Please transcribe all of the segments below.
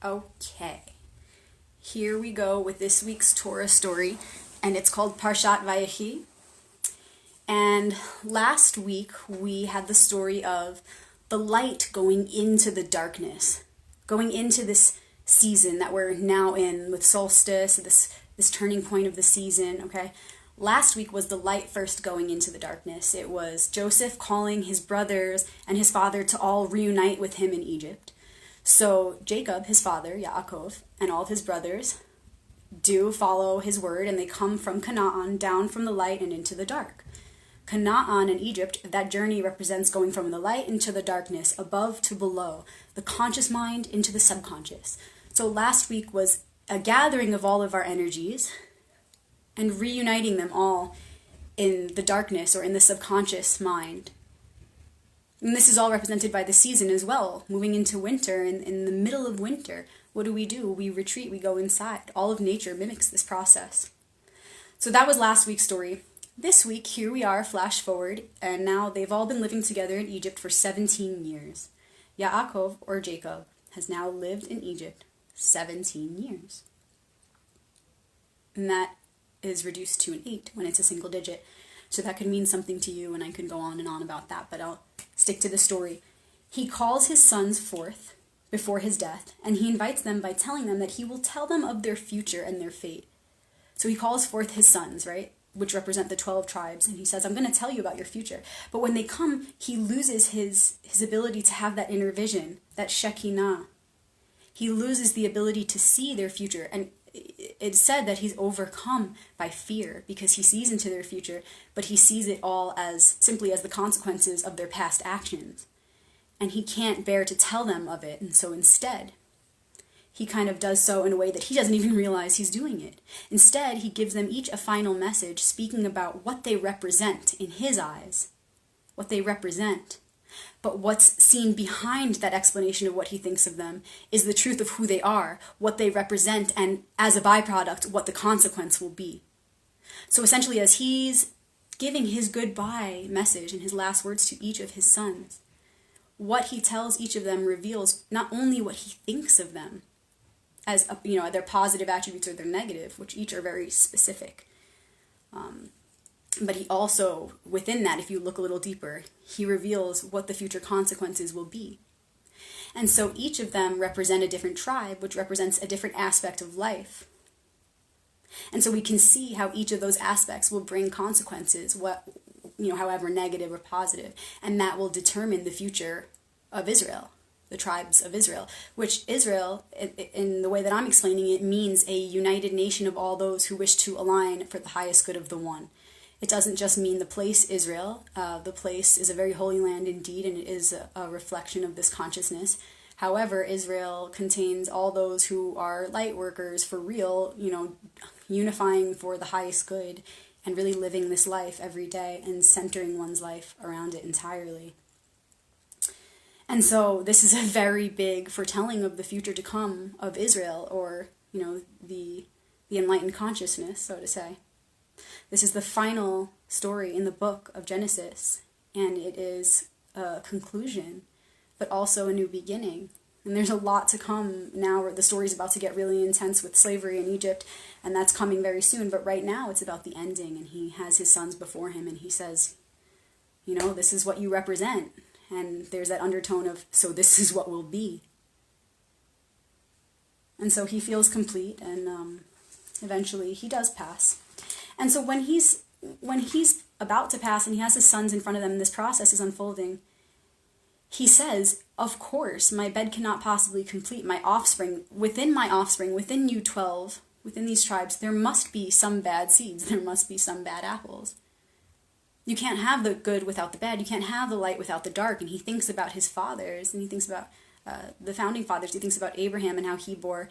Okay, here we go with this week's Torah story, and it's called Parshat Vayechi. And last week we had the story of the light going into the darkness, going into this season that we're now in with solstice, this turning point of the season, okay? Last week was the light first going into the darkness. It was Joseph calling his brothers and his father to all reunite with him in Egypt. So Jacob, his father, Yaakov, and all of his brothers do follow his word, and they come from Canaan, down from the light and into the dark. Canaan and Egypt, that journey represents going from the light into the darkness, above to below, the conscious mind into the subconscious. So last week was a gathering of all of our energies and reuniting them all in the darkness or in the subconscious mind. And this is all represented by the season as well, moving into winter. In the middle of winter, what do? We retreat, we go inside. All of nature mimics this process. So that was last week's story. This week, here we are, flash forward, and now they've all been living together in Egypt for 17 years. Yaakov, or Jacob, has now lived in Egypt 17 years. And that is reduced to an 8 when it's a single digit. So that could mean something to you, and I could go on and on about that, but I'll stick to the story. He calls his sons forth before his death, and he invites them by telling them that he will tell them of their future and their fate. So he calls forth his sons, right, which represent the 12 tribes, and he says, I'm going to tell you about your future. But when they come, he loses his ability to have that inner vision, that Shekinah. He loses the ability to see their future, and it's said that he's overcome by fear because he sees into their future, but he sees it all as simply as the consequences of their past actions. And he can't bear to tell them of it, and so instead, he kind of does so in a way that he doesn't even realize he's doing it. Instead, he gives them each a final message speaking about what they represent in his eyes, what they represent. But what's seen behind that explanation of what he thinks of them is the truth of who they are, what they represent, and as a byproduct, what the consequence will be. So essentially, as he's giving his goodbye message and his last words to each of his sons, what he tells each of them reveals not only what he thinks of them as, their positive attributes or their negative, which each are very specific. But he also, within that, if you look a little deeper, he reveals what the future consequences will be. And so each of them represent a different tribe, which represents a different aspect of life. And so we can see how each of those aspects will bring consequences, however negative or positive, and that will determine the future of Israel, the tribes of Israel, which Israel, in the way that I'm explaining it, means a united nation of all those who wish to align for the highest good of the one. It doesn't just mean the place Israel. The place is a very holy land indeed, and it is a reflection of this consciousness. However, Israel contains all those who are light workers for real, unifying for the highest good and really living this life every day and centering one's life around it entirely. And so this is a very big foretelling of the future to come of Israel, or, the enlightened consciousness, so to say. This is the final story in the book of Genesis, and it is a conclusion, but also a new beginning. And there's a lot to come now. Where the story's about to get really intense with slavery in Egypt, and that's coming very soon. But right now, it's about the ending, and he has his sons before him, and he says, this is what you represent. And there's that undertone of, so this is what will be. And so he feels complete, and eventually he does pass. And so when he's about to pass and he has his sons in front of them and this process is unfolding, he says, of course, my bed cannot possibly complete. My offspring, within you 12, within these tribes, there must be some bad seeds. There must be some bad apples. You can't have the good without the bad. You can't have the light without the dark. And he thinks about his fathers, and he thinks about the founding fathers. He thinks about Abraham and how he bore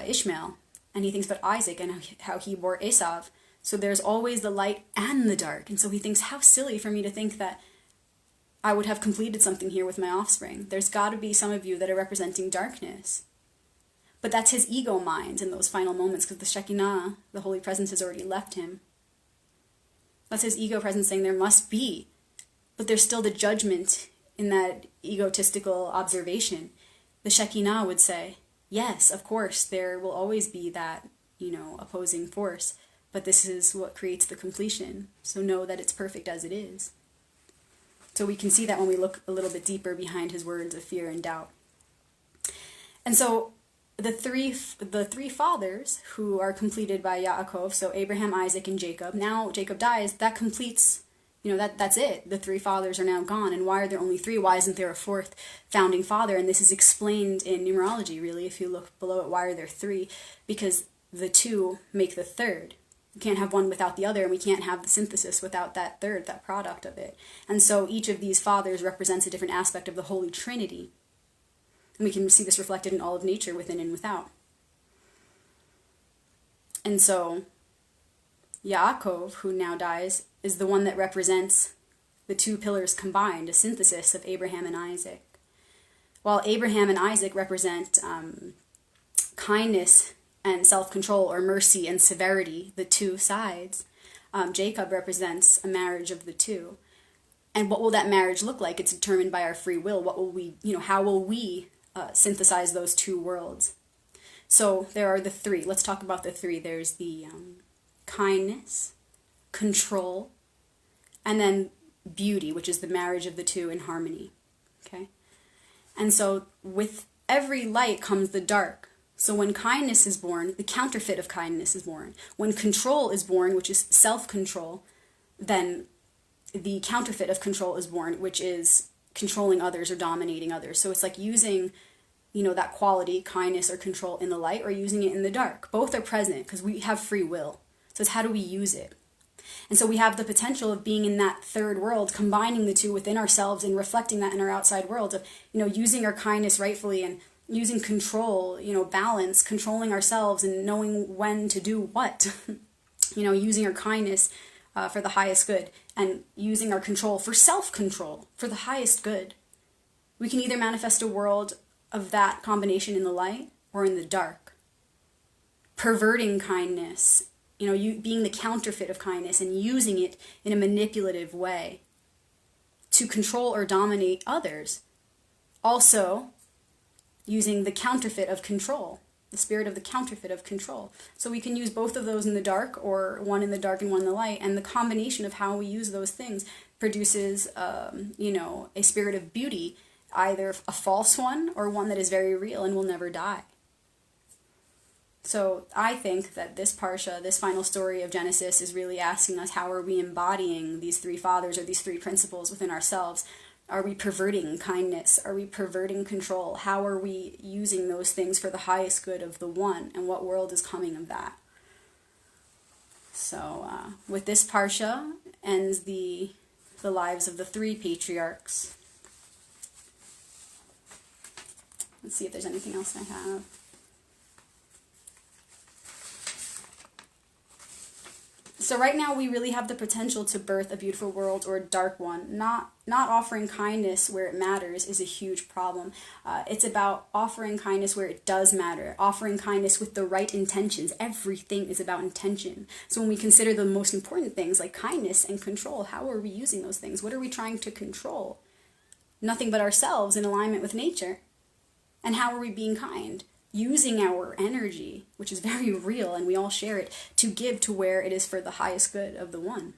Ishmael. And he thinks about Isaac and how he bore Esau. So there's always the light and the dark. And so he thinks, how silly for me to think that I would have completed something here with my offspring. There's got to be some of you that are representing darkness. But that's his ego mind in those final moments, because the Shekinah, the Holy Presence, has already left him. That's his ego presence saying there must be. But there's still the judgment in that egotistical observation. The Shekinah would say, Yes, of course, there will always be that, opposing force, but this is what creates the completion. So know that it's perfect as it is. So we can see that when we look a little bit deeper behind his words of fear and doubt. And so the three fathers who are completed by Yaakov, so Abraham, Isaac, and Jacob. Now Jacob dies, that completes, that's it. The three fathers are now gone. And why are there only three? Why isn't there a fourth founding father? And this is explained in numerology, really. If you look below it, why are there three? Because the two make the third. You can't have one without the other, and we can't have the synthesis without that third, that product of it. And so each of these fathers represents a different aspect of the Holy Trinity. And we can see this reflected in all of nature, within and without. And so Yaakov, who now dies, is the one that represents the two pillars combined, a synthesis of Abraham and Isaac. While Abraham and Isaac represent kindness and self-control, or mercy and severity, the two sides, Jacob represents a marriage of the two. And what will that marriage look like? It's determined by our free will. What will we, how will we synthesize those two worlds? So there are the three. Let's talk about the three. There's the kindness, control, and then beauty, which is the marriage of the two in harmony. Okay? And so with every light comes the dark. So when kindness is born, the counterfeit of kindness is born. When control is born, which is self-control, then the counterfeit of control is born, which is controlling others or dominating others. So it's like using, that quality, kindness or control, in the light, or using it in the dark. Both are present because we have free will. So it's how do we use it? And so we have the potential of being in that third world, combining the two within ourselves and reflecting that in our outside world of, using our kindness rightfully and using control, balance, controlling ourselves and knowing when to do what. Using our kindness for the highest good, and using our control for self-control for the highest good. We can either manifest a world of that combination in the light or in the dark. Perverting kindness, you being the counterfeit of kindness and using it in a manipulative way to control or dominate others. Also, using the counterfeit of control, the spirit of the counterfeit of control. So we can use both of those in the dark, or one in the dark and one in the light, and the combination of how we use those things produces, a spirit of beauty, either a false one or one that is very real and will never die. So I think that this Parsha, this final story of Genesis, is really asking us, how are we embodying these three fathers or these three principles within ourselves? Are we perverting kindness? Are we perverting control? How are we using those things for the highest good of the one? And what world is coming of that? So with this Parsha ends the lives of the three patriarchs. Let's see if there's anything else I have. So right now we really have the potential to birth a beautiful world or a dark one. Not offering kindness where it matters is a huge problem. It's about offering kindness where it does matter. Offering kindness with the right intentions. Everything is about intention. So when we consider the most important things like kindness and control, how are we using those things? What are we trying to control? Nothing but ourselves in alignment with nature. And how are we being kind? Using our energy, which is very real and we all share it, to give to where it is for the highest good of the one.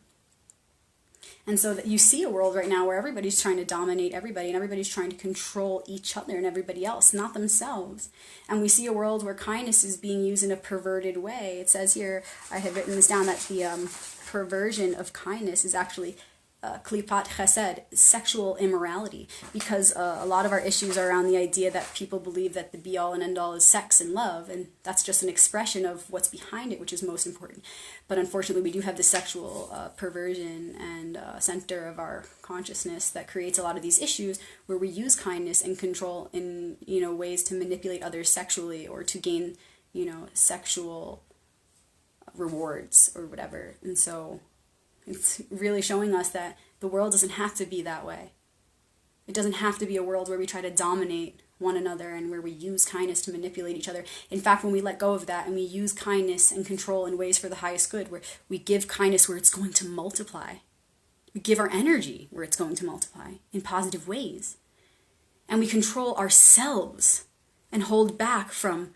And so that you see a world right now where everybody's trying to dominate everybody and everybody's trying to control each other and everybody else, not themselves. And we see a world where kindness is being used in a perverted way. It says here, I have written this down, that the perversion of kindness is actually klipat chesed, sexual immorality, because a lot of our issues are around the idea that people believe that the be-all and end-all is sex and love, and that's just an expression of what's behind it, which is most important. But unfortunately, we do have the sexual perversion and center of our consciousness that creates a lot of these issues where we use kindness and control in ways to manipulate others sexually or to gain sexual rewards or whatever. And so it's really showing us that the world doesn't have to be that way. It doesn't have to be a world where we try to dominate one another and where we use kindness to manipulate each other. In fact, when we let go of that and we use kindness and control in ways for the highest good, where we give kindness where it's going to multiply, we give our energy where it's going to multiply in positive ways, and we control ourselves and hold back from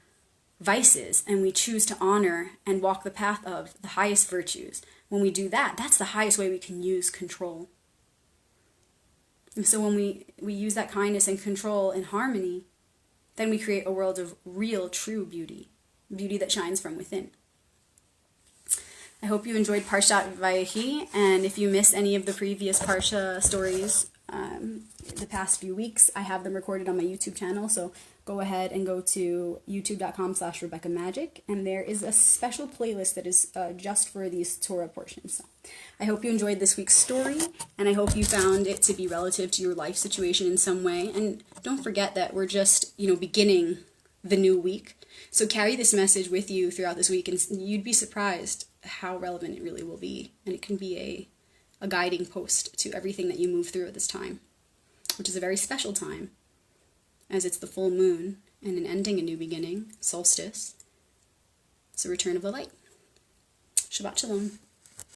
vices, and we choose to honor and walk the path of the highest virtues, when we do that, that's the highest way we can use control. And so when we use that kindness and control in harmony, then we create a world of real, true beauty, beauty that shines from within. I hope you enjoyed Parshat Vayechi, and if you missed any of the previous Parsha stories the past few weeks, I have them recorded on my YouTube channel, so go ahead and go to youtube.com/RebeccaMagic, and there is a special playlist that is just for these Torah portions. So I hope you enjoyed this week's story, and I hope you found it to be relative to your life situation in some way. And don't forget that we're just, beginning the new week. So carry this message with you throughout this week, and you'd be surprised how relevant it really will be. And it can be a guiding post to everything that you move through at this time, which is a very special time, as it's the full moon and an ending, a new beginning, solstice. It's a return of the light. Shabbat Shalom.